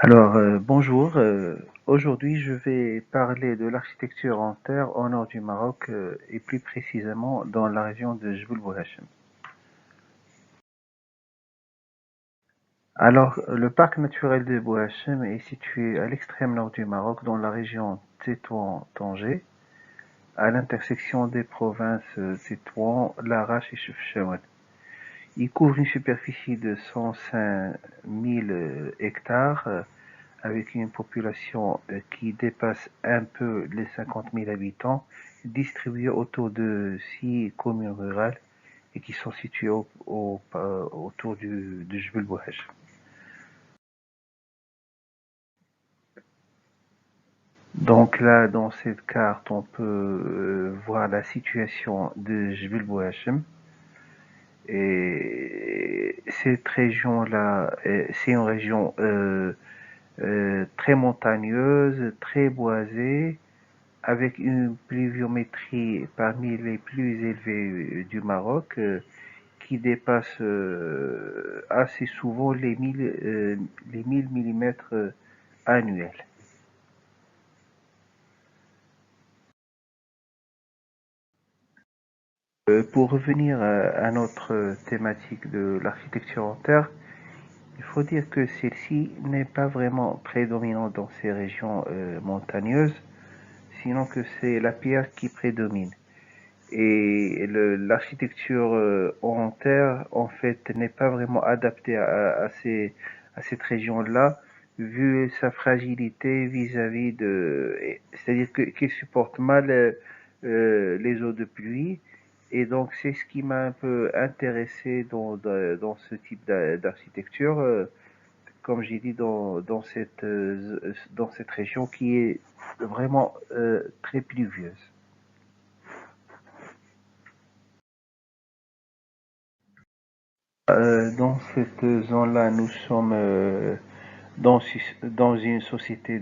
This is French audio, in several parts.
Bonjour. Aujourd'hui, je vais parler de l'architecture en terre au nord du Maroc et plus précisément dans la région de Jebel Bouhachem. Le parc naturel de Bouhachem est situé à l'extrême nord du Maroc, dans la région Tétouan-Tanger, à l'intersection des provinces Tétouan, Larache et Chefchaouen. Il couvre une superficie de 105 000 hectares avec une population qui dépasse un peu les 50 000 habitants, distribuée autour de 6 communes rurales et qui sont situées autour de Jebel Bouhaj. Donc là, dans cette carte, on peut voir la situation de Jebel Bouhachem. Et cette région-là, c'est une région très montagneuse, très boisée, avec une pluviométrie parmi les plus élevées du Maroc, qui dépasse assez souvent les 1000 mm annuels. Pour revenir à notre thématique de l'architecture en terre, il faut dire que celle-ci n'est pas vraiment prédominante dans ces régions montagneuses, sinon que c'est la pierre qui prédomine. Et l'architecture en terre, en fait, n'est pas vraiment adaptée à cette région-là, vu sa fragilité vis-à-vis c'est-à-dire qu'elle supporte mal les eaux de pluie. Et donc, c'est ce qui m'a un peu intéressé dans ce type d'architecture, comme j'ai dit, dans cette région qui est vraiment très pluvieuse. Dans cette zone-là, nous sommes dans une société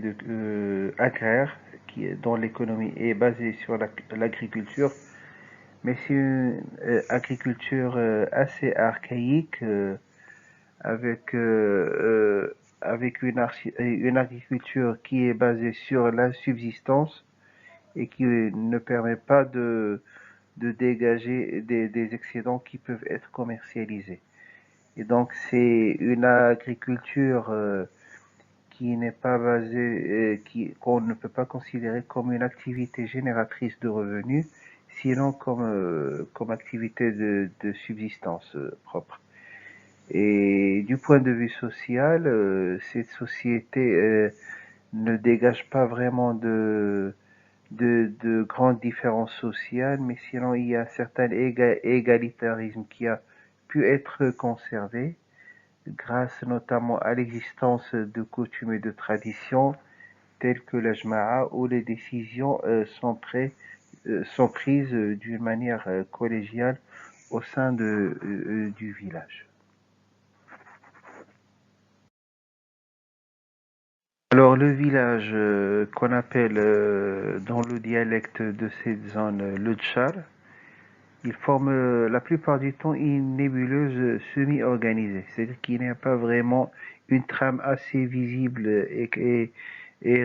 agraire dont l'économie est basée sur l'agriculture, mais c'est une agriculture assez archaïque avec une agriculture qui est basée sur la subsistance et qui ne permet pas de dégager des excédents qui peuvent être commercialisés. Et donc c'est une agriculture qui n'est pas basée, qu'on ne peut pas considérer comme une activité génératrice de revenus, sinon comme activité de subsistance propre. Et du point de vue social, cette société ne dégage pas vraiment de grandes différences sociales, mais sinon il y a un certain égalitarisme qui a pu être conservé grâce notamment à l'existence de coutumes et de traditions telles que la jma'a où les décisions sont prises d'une manière collégiale au sein du village. Alors le village qu'on appelle dans le dialecte de cette zone le Tchar, il forme la plupart du temps une nébuleuse semi-organisée, c'est-à-dire qu'il n'y a pas vraiment une trame assez visible et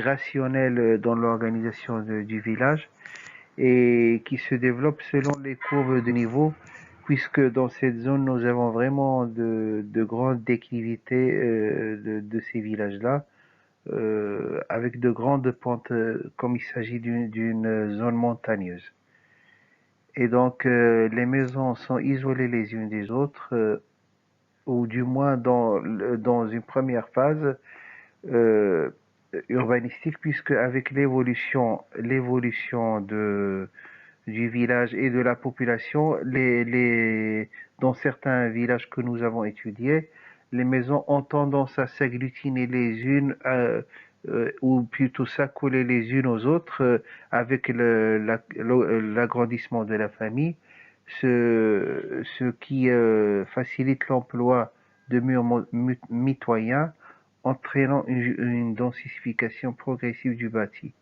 rationnelle dans l'organisation du village et qui se développe selon les courbes de niveau, puisque dans cette zone, nous avons vraiment de grandes déclivités de ces villages-là, avec de grandes pentes, comme il s'agit d'une zone montagneuse. Et donc, les maisons sont isolées les unes des autres, ou du moins dans une première phase euh, urbanistique, puisque avec l'évolution du village et de la population, dans certains villages que nous avons étudiés, les maisons ont tendance à s'agglutiner les unes, ou plutôt s'accoler les unes aux autres, avec l'agrandissement de la famille, ce qui facilite l'emploi de murs mitoyens, entraînant une densification progressive du bâti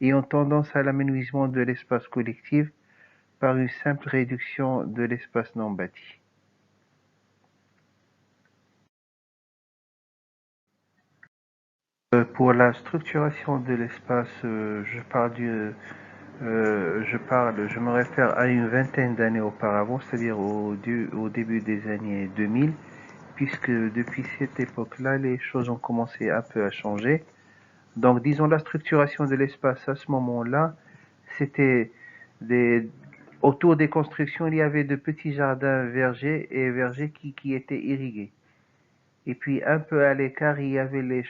et ont tendance à l'aménagement de l'espace collectif par une simple réduction de l'espace non bâti. Pour la structuration de l'espace, je me réfère à une vingtaine d'années auparavant, c'est-à-dire au début des années 2000, puisque depuis cette époque-là, les choses ont commencé un peu à changer. Donc, disons, la structuration de l'espace à ce moment-là, c'était des, autour des constructions, il y avait de petits jardins vergers qui étaient irrigués. Et puis, un peu à l'écart, il y avait les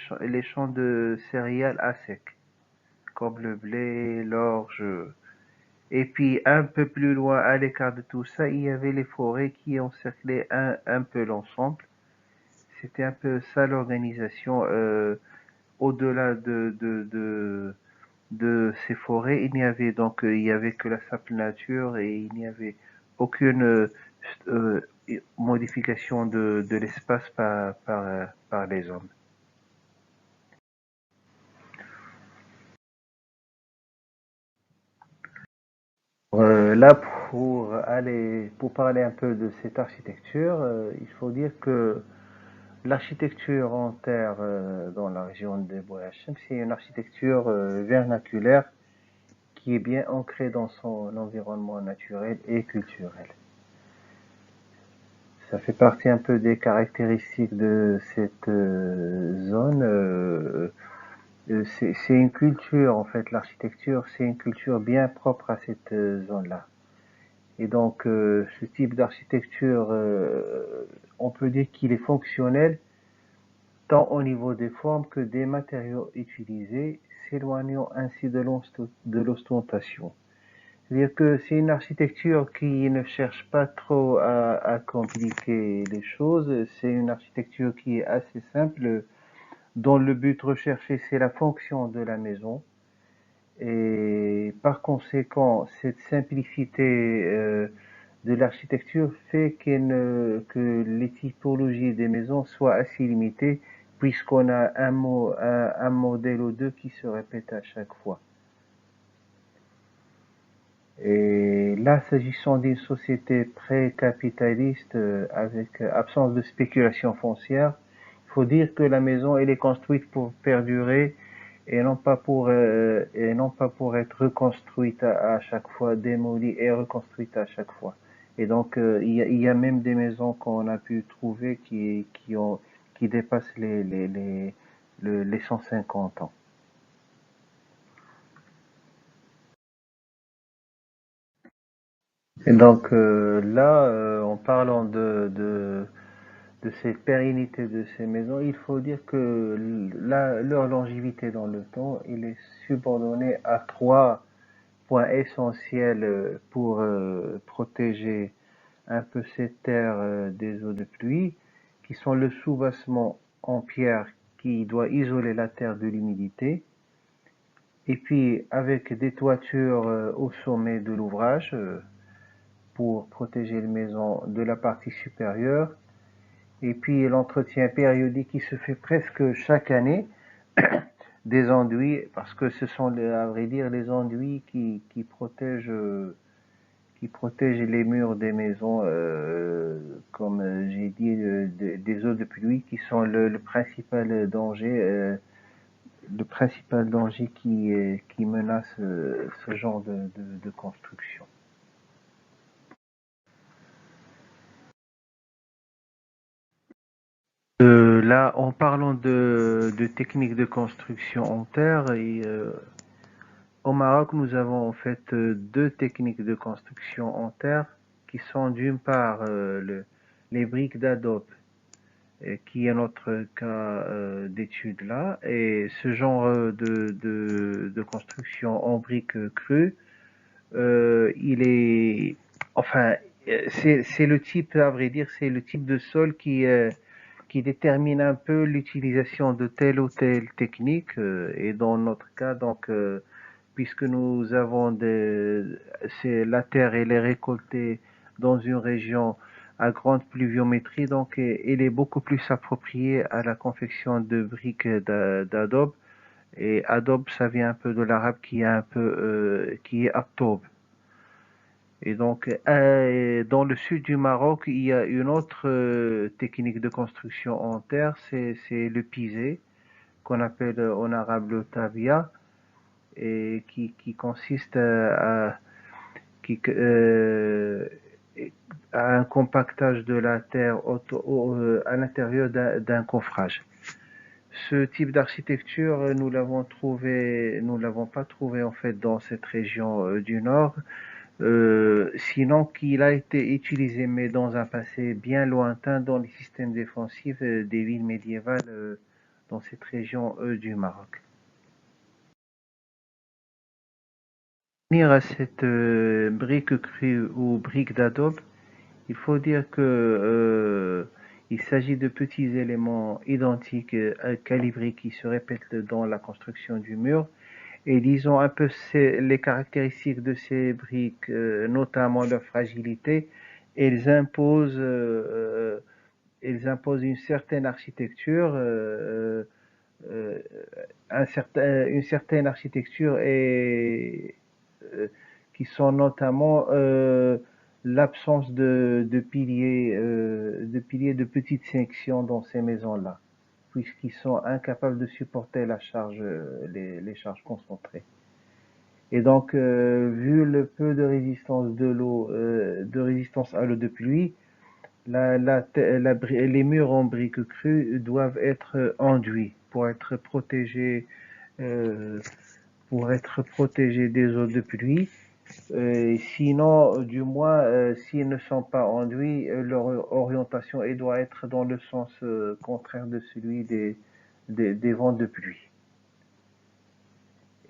champs de céréales à sec, comme le blé, l'orge. Et puis, un peu plus loin, à l'écart de tout ça, il y avait les forêts qui encerclaient un peu l'ensemble. C'était un peu ça l'organisation. Au-delà de ces forêts, il y avait que la simple nature et il n'y avait aucune euh, modification de l'espace par les hommes. Là, pour parler un peu de cette architecture, il faut dire que l'architecture en terre dans la région de Boyachem, c'est une architecture vernaculaire qui est bien ancrée dans son environnement naturel et culturel. Ça fait partie un peu des caractéristiques de cette zone. C'est une culture, en fait, l'architecture, c'est une culture bien propre à cette zone-là. Et donc, ce type d'architecture, on peut dire qu'il est fonctionnel tant au niveau des formes que des matériaux utilisés, s'éloignant ainsi de l'ostentation. C'est-à-dire que c'est une architecture qui ne cherche pas trop à compliquer les choses. C'est une architecture qui est assez simple, dont le but recherché, c'est la fonction de la maison. Et par conséquent, cette simplicité de l'architecture fait que les typologies des maisons soient assez limitées, puisqu'on a un modèle ou deux qui se répète à chaque fois. Et là, s'agissant d'une société pré-capitaliste avec absence de spéculation foncière, il faut dire que la maison elle est construite pour perdurer et non pas pour être reconstruite à chaque fois, démolie et reconstruite à chaque fois. Et donc il y a même des maisons qu'on a pu trouver qui dépassent les 150 ans. Et donc là, en parlant de cette pérennité de ces maisons, il faut dire que leur longévité dans le temps, il est subordonnée à trois points essentiels pour protéger un peu ces terres des eaux de pluie, qui sont le soubassement en pierre qui doit isoler la terre de l'humidité, et puis avec des toitures au sommet de l'ouvrage pour protéger les maisons de la partie supérieure, et puis l'entretien périodique qui se fait presque chaque année des enduits, parce que ce sont, à vrai dire, les enduits qui protègent les murs des maisons, comme j'ai dit, des eaux de pluie, qui sont le principal danger qui menace ce genre de construction. Là, en parlant de techniques de construction en terre, au Maroc, nous avons en fait deux techniques de construction en terre qui sont d'une part les briques d'adobe, qui est notre cas d'étude là, et ce genre de construction en briques crues, il est, enfin, c'est le type, à vrai dire, c'est le type de sol qui détermine un peu l'utilisation de telle ou telle technique, et dans notre cas, donc, puisque nous avons la terre, elle est récoltée dans une région à grande pluviométrie, donc elle est beaucoup plus appropriée à la confection de briques d'adobe. Et adobe, ça vient un peu de l'arabe qui est atobe. Et donc, dans le sud du Maroc, il y a une autre technique de construction en terre, c'est le pisé, qu'on appelle en arabe le tabia, et qui consiste qui, à un compactage de la terre à l'intérieur d'un coffrage. Ce type d'architecture, nous l'avons pas trouvé en fait dans cette région du Nord, sinon qu'il a été utilisé, mais dans un passé bien lointain, dans les systèmes défensifs des villes médiévales dans cette région du Maroc. Pour revenir à cette brique crue ou brique d'adobe, il faut dire que il s'agit de petits éléments identiques calibrés qui se répètent dans la construction du mur. Et disons un peu les caractéristiques de ces briques, notamment leur fragilité, elles imposent, euh, elles imposent une certaine architecture, euh, une certaine architecture et euh, qui sont notamment l'absence de piliers de petites sections dans ces maisons-là, puisqu'ils sont incapables de supporter la charge, les charges concentrées. Et donc, vu le peu de résistance de l'eau, de résistance à l'eau de pluie, les murs en briques crues doivent être enduits euh, pour être protégés des eaux de pluie. Sinon, du moins, s'ils ne sont pas enduits, leur orientation elle doit être dans le sens contraire de celui des vents de pluie.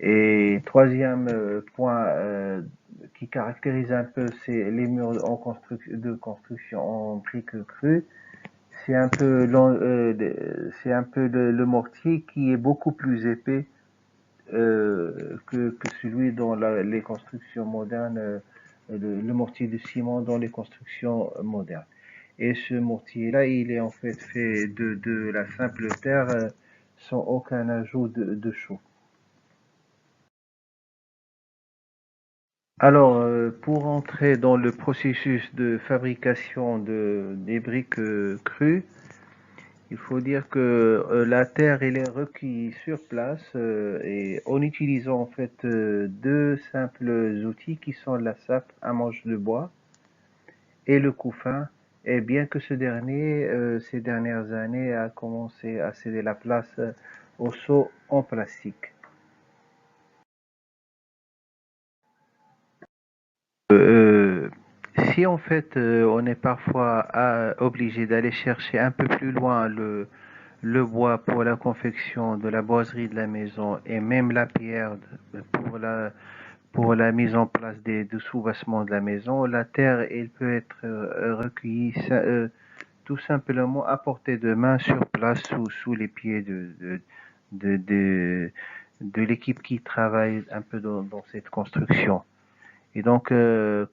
Et troisième point qui caractérise un peu les murs de construction en briques crues, c'est un peu, c'est un peu le mortier qui est beaucoup plus épais que celui dans les constructions modernes, le mortier de ciment dans les constructions modernes. Et ce mortier-là, il est en fait fait de la simple terre sans aucun ajout de chaux. Alors, pour entrer dans le processus de fabrication des briques crues, il faut dire que la terre elle est recueillie sur place et en utilisant en fait deux simples outils qui sont la sape à manche de bois et le couffin. Et bien que ce dernier, ces dernières années, a commencé à céder la place au seau en plastique. Euh, Si en fait on est parfois obligé d'aller chercher un peu plus loin le bois pour la confection de la boiserie de la maison et même la pierre pour la mise en place des sous-bassements de la maison, la terre elle peut être recueillie tout simplement à portée de main sur place sous les pieds de, de, de l'équipe qui travaille un peu dans cette construction. Et donc,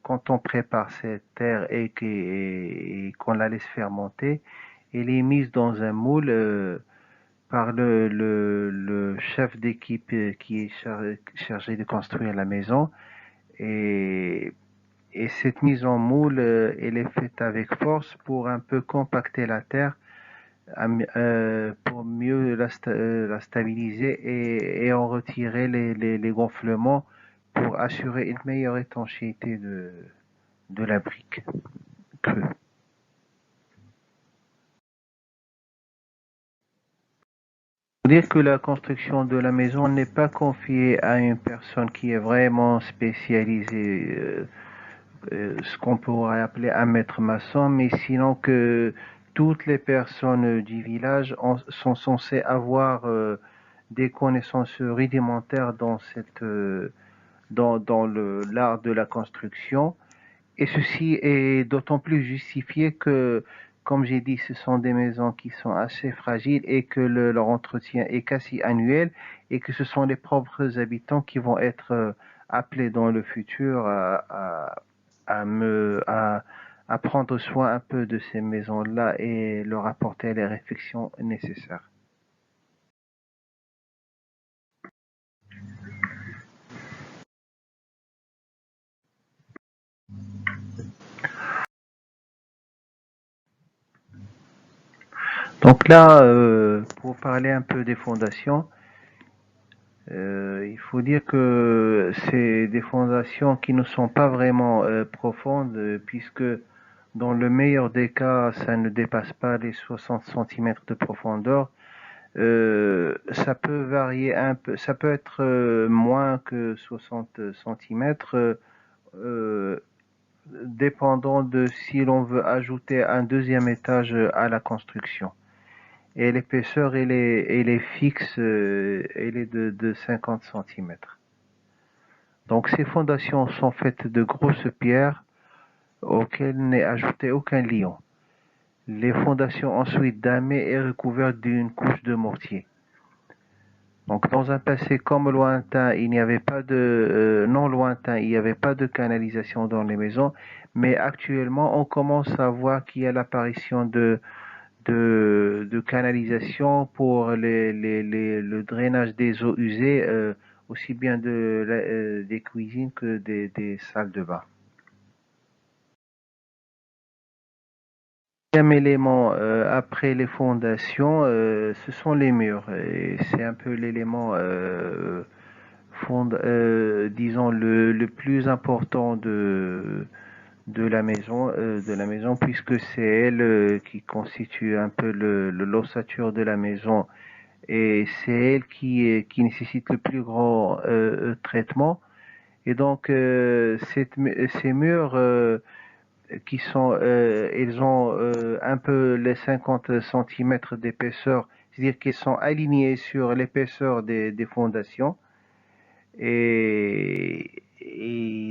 quand on prépare cette terre et qu'on la laisse fermenter, elle est mise dans un moule par le chef d'équipe qui est chargé de construire la maison. Et, et cette mise en moule, elle est faite avec force pour un peu compacter la terre, pour mieux la stabiliser et en retirer les gonflements pour assurer une meilleure étanchéité de la brique crue. Faut dire que la construction de la maison n'est pas confiée à une personne qui est vraiment spécialisée, ce qu'on pourrait appeler un maître maçon, mais sinon que toutes les personnes du village sont censées avoir des connaissances rudimentaires dans l'art de la construction. Et ceci est d'autant plus justifié que, comme j'ai dit, ce sont des maisons qui sont assez fragiles et que leur entretien est quasi annuel et que ce sont les propres habitants qui vont être appelés dans le futur à, me, à prendre soin un peu de ces maisons-là et leur apporter les réflexions nécessaires. Donc là, pour parler un peu des fondations, il faut dire que c'est des fondations qui ne sont pas vraiment profondes, puisque dans le meilleur des cas, ça ne dépasse pas les 60 centimètres de profondeur. Ça peut varier un peu, ça peut être moins que 60 centimètres, dépendant de si l'on veut ajouter un deuxième étage à la construction. Et l'épaisseur, elle est fixe, elle est de 50 centimètres. Donc ces fondations sont faites de grosses pierres auxquelles n'est ajouté aucun liant. Les fondations ensuite damées et recouvertes d'une couche de mortier. Donc dans un passé comme lointain, il n'y avait pas de non lointain, il n'y avait pas de canalisation dans les maisons, mais actuellement on commence à voir qu'il y a l'apparition de canalisation pour le drainage des eaux usées, aussi bien des cuisines que des salles de bain. Deuxième élément après les fondations, ce sont les murs. Et c'est un peu l'élément, disons, le plus important de la maison, puisque c'est elle qui constitue un peu l'ossature de la maison et c'est elle qui nécessite le plus grand traitement. Et donc, ces murs ils ont un peu les 50 centimètres d'épaisseur, c'est-à-dire qu'ils sont alignés sur l'épaisseur des fondations. Et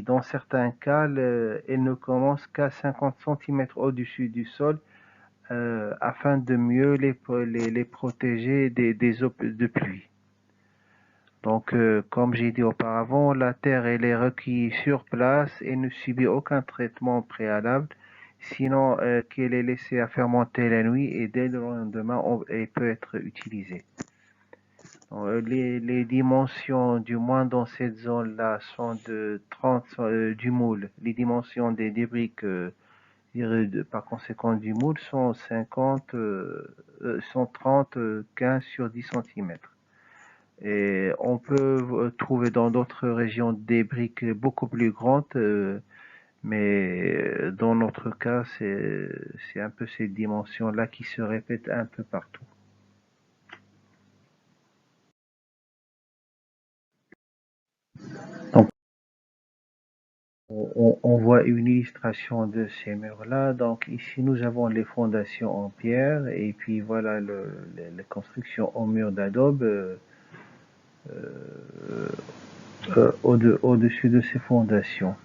dans certains cas, elles ne commencent qu'à 50 centimètres au-dessus du sol afin de mieux les protéger des eaux de pluie. Donc, comme j'ai dit auparavant, la terre elle est recueillie sur place et ne subit aucun traitement préalable, sinon qu'elle est laissée à fermenter la nuit et dès le lendemain, elle peut être utilisée. Les dimensions, du moins dans cette zone-là, sont de 30 du moule. Les dimensions des briques, par conséquent du moule, sont 50, sont 30, 15 sur 10 centimètres. Et on peut trouver dans d'autres régions des briques beaucoup plus grandes, mais dans notre cas, c'est un peu ces dimensions-là qui se répètent un peu partout. Donc, on voit une illustration de ces murs-là. Donc, ici, nous avons les fondations en pierre et puis voilà la construction en mur d'adobe au-dessus de ces fondations.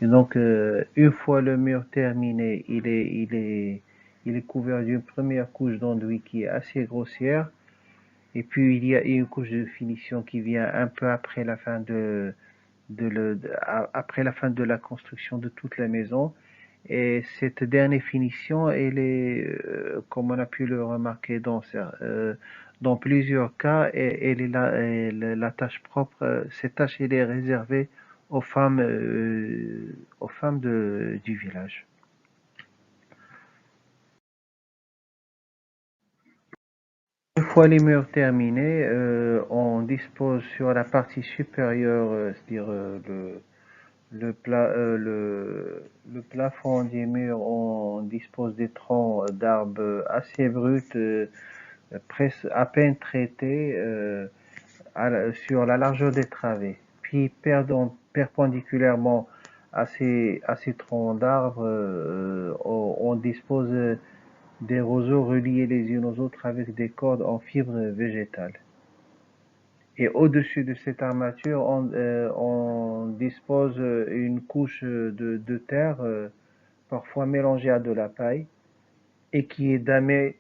Et donc, une fois le mur terminé, il est couvert d'une première couche d'enduit qui est assez grossière. Et puis, il y a une couche de finition qui vient un peu après la fin après la fin de la construction de toute la maison. Et cette dernière finition, elle est, comme on a pu le remarquer dans plusieurs cas, elle est la tâche propre. Cette tâche, elle est réservée aux femmes du village. Une fois les murs terminés, on dispose sur la partie supérieure, c'est-à-dire le plafond des murs, on dispose des troncs d'arbres assez bruts, à peine traités sur la largeur des travées. Puis perpendiculairement à ces troncs d'arbres, on dispose des roseaux reliés les unes aux autres avec des cordes en fibre végétale. Et au-dessus de cette armature, on dispose une couche de terre, parfois mélangée à de la paille, et qui est damée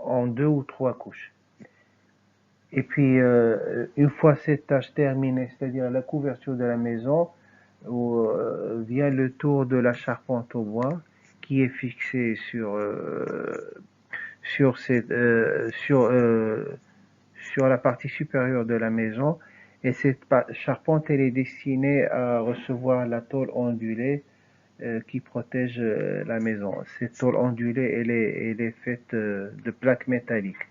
en deux ou trois couches. Et puis, une fois cette tâche terminée, c'est-à-dire la couverture de la maison, vient le tour de la charpente au bois, qui est fixée sur, cette, sur la partie supérieure de la maison. Et cette charpente, elle est destinée à recevoir la tôle ondulée qui protège la maison. Cette tôle ondulée, elle est faite de plaques métalliques.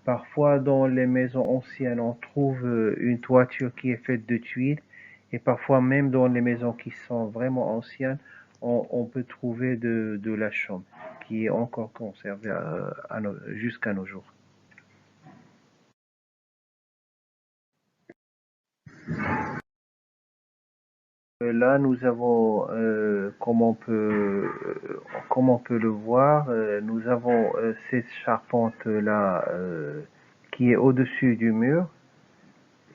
Parfois, dans les maisons anciennes, on trouve une toiture qui est faite de tuiles, et parfois même dans les maisons qui sont vraiment anciennes, on peut trouver de la chaume qui est encore conservée jusqu'à nos jours. Là, nous avons, comme on peut le voir, nous avons cette charpente-là qui est au-dessus du mur,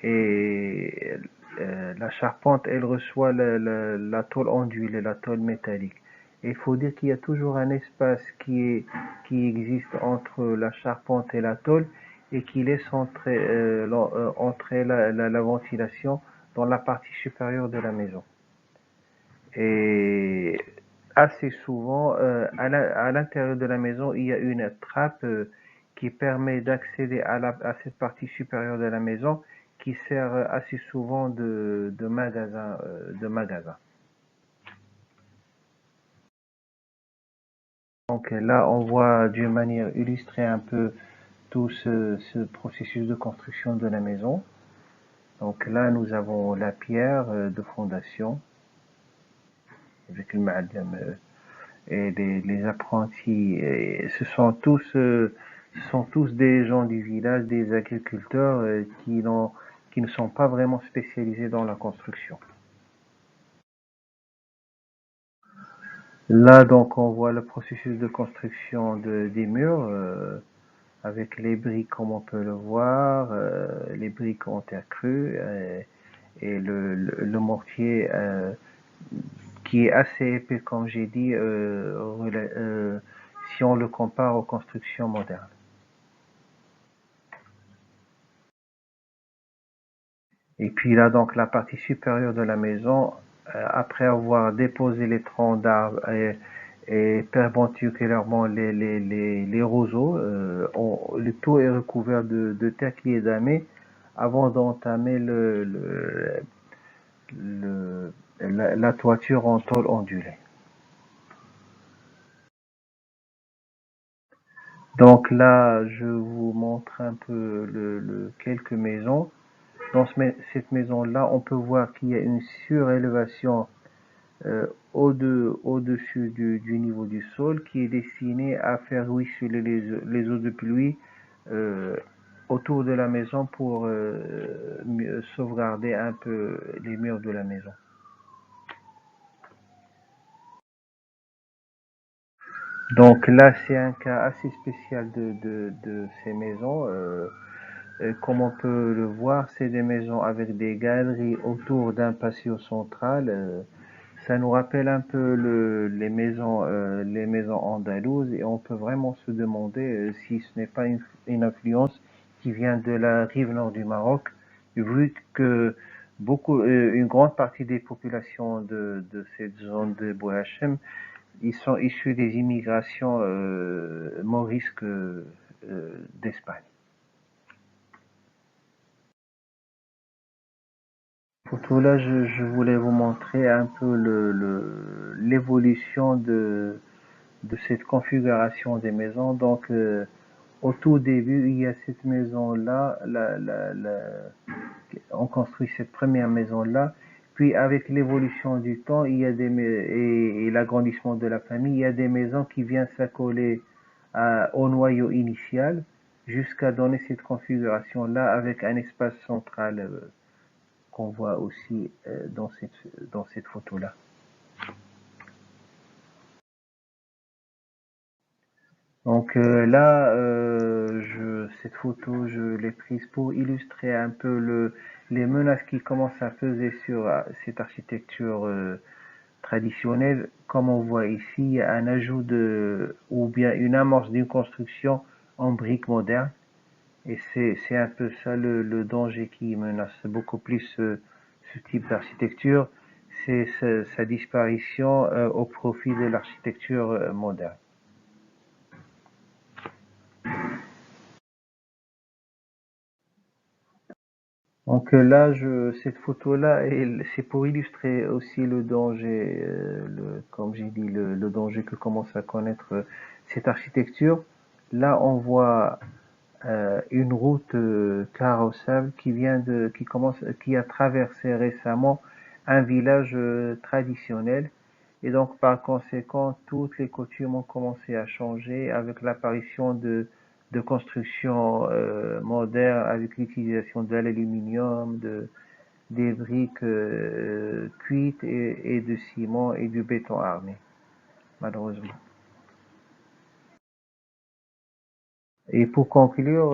et la charpente, elle reçoit la tôle ondulée, la tôle métallique. Et il faut dire qu'il y a toujours un espace qui existe entre la charpente et la tôle, et qui laisse entrer la ventilation dans la partie supérieure de la maison. Et assez souvent, à l'intérieur de la maison, il y a une trappe qui permet d'accéder à cette partie supérieure de la maison, qui sert assez souvent de magasin, Donc là, on voit d'une manière illustrée un peu tout ce processus de construction de la maison. Donc là, nous avons la pierre de fondation avec le ma'adam et les apprentis. Et ce sont tous des gens du village, des agriculteurs qui ne sont pas vraiment spécialisés dans la construction. Là, donc, on voit le processus de construction des murs avec les briques, comme on peut le voir, les briques en terre crue et le mortier qui est assez épais, comme j'ai dit, si on le compare aux constructions modernes. Et puis là, donc, la partie supérieure de la maison, après avoir déposé les troncs d'arbres et perpendiculairement les roseaux, le tout est recouvert de terre qui est damée avant d'entamer la toiture en tôle ondulée. Donc là, je vous montre un peu quelques maisons. Dans cette maison-là, on peut voir qu'il y a une surélévation au-dessus du niveau du sol, qui est destinée à faire ruisseler les eaux de pluie euh, autour de la maison pour sauvegarder un peu les murs de la maison. Donc là, c'est un cas assez spécial de ces maisons. Comme on peut le voir, c'est des maisons avec des galeries autour d'un patio central. Ça nous rappelle un peu les maisons andalouses, et on peut vraiment se demander si ce n'est pas une influence qui vient de la rive nord du Maroc, vu que une grande partie des populations de cette zone de Bouhachem, ils sont issus des immigrations morisques d'Espagne. Photo là, je voulais vous montrer un peu l'évolution de cette configuration des maisons. Donc, au tout début, il y a cette maison-là, on construit cette première maison-là. Puis, avec l'évolution du temps, il y a et l'agrandissement de la famille, il y a des maisons qui viennent s'accoler au noyau initial jusqu'à donner cette configuration-là avec un espace central qu'on voit aussi dans cette photo-là. Donc là, cette photo, je l'ai prise pour illustrer un peu les menaces qui commencent à peser sur cette architecture traditionnelle. Comme on voit ici, il y a un ajout ou bien une amorce d'une construction en briques modernes. Et c'est un peu ça le danger qui menace beaucoup plus ce type d'architecture, c'est sa disparition au profit de l'architecture moderne. Donc là, cette photo-là, c'est pour illustrer aussi le danger, comme j'ai dit, le danger que commence à connaître cette architecture. Là, on voit une route carrossable qui a traversé récemment un village traditionnel. Et donc, par conséquent, toutes les coutumes ont commencé à changer avec l'apparition de constructions modernes, avec l'utilisation de l'aluminium, des briques cuites et de ciment et du béton armé, malheureusement. Et pour conclure,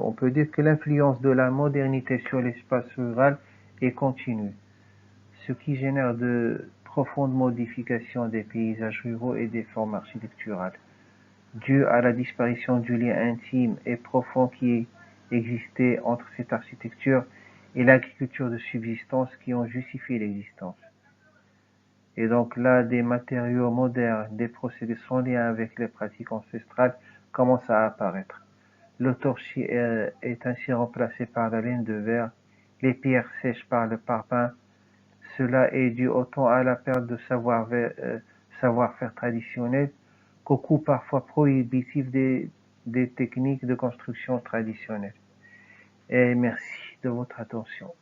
on peut dire que l'influence de la modernité sur l'espace rural est continue, ce qui génère de profondes modifications des paysages ruraux et des formes architecturales, dû à la disparition du lien intime et profond qui existait entre cette architecture et l'agriculture de subsistance qui ont justifié l'existence. Et donc là, des matériaux modernes, des procédés sans lien avec les pratiques ancestrales commencent à apparaître. Le torchis est ainsi remplacé par la laine de verre, les pierres sèches par le parpaing. Cela est dû autant à la perte de savoir-faire traditionnel qu'au coût parfois prohibitif des techniques de construction traditionnelles. Et merci de votre attention.